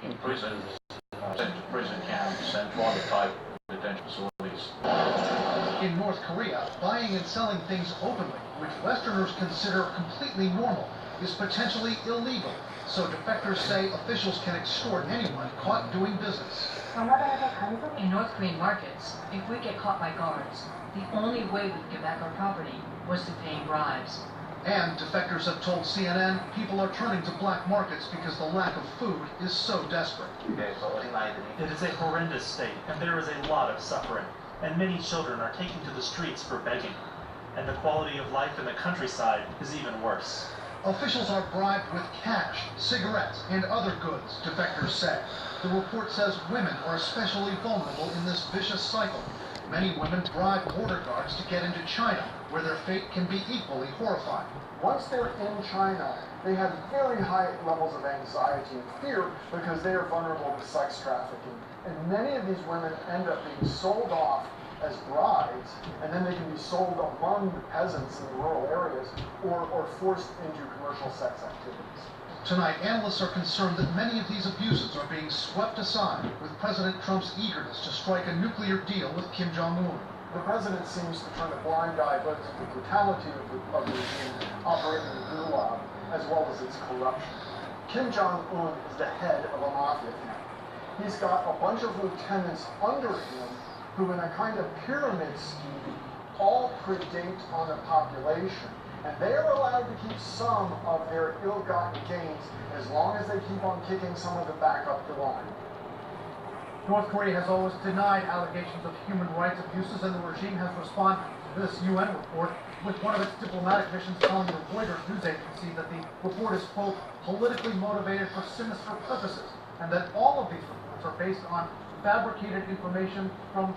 in prisons, sent to prison camps and to other type of detention facilities. In North Korea, buying and selling things openly, which Westerners consider completely normal, is potentially illegal. So defectors say officials can extort anyone caught doing business. In North Korean markets, if we get caught by guards, the only way we could get back our property was to pay bribes. And defectors have told CNN people are turning to black markets because the lack of food is so desperate. It is a horrendous state, and there is a lot of suffering, and many children are taken to the streets for begging. And the quality of life in the countryside is even worse. Officials are bribed with cash, cigarettes, and other goods, defectors say. The report says women are especially vulnerable in this vicious cycle. Many women bribe border guards to get into China, where their fate can be equally horrifying. Once they're in China, they have very high levels of anxiety and fear because they are vulnerable to sex trafficking. And many of these women end up being sold off as brides, and then they can be sold among the peasants in the rural areas or forced into commercial sex activities. Tonight, analysts are concerned that many of these abuses are being swept aside with President Trump's eagerness to strike a nuclear deal with Kim Jong-un. The president seems to turn a blind eye both to the brutality of the regime operating in the Gulag as well as its corruption. Kim Jong-un is the head of a mafia family. He's got a bunch of lieutenants under him who, in a kind of pyramid scheme, all predate on the population. And they are allowed to keep some of their ill-gotten gains as long as they keep on kicking some of it back up the line. North Korea has always denied allegations of human rights abuses, and the regime has responded to this UN report with one of its diplomatic missions telling the Reuters news agency that the report is, quote, politically motivated for sinister purposes, and that all of these reports are based on fabricated information from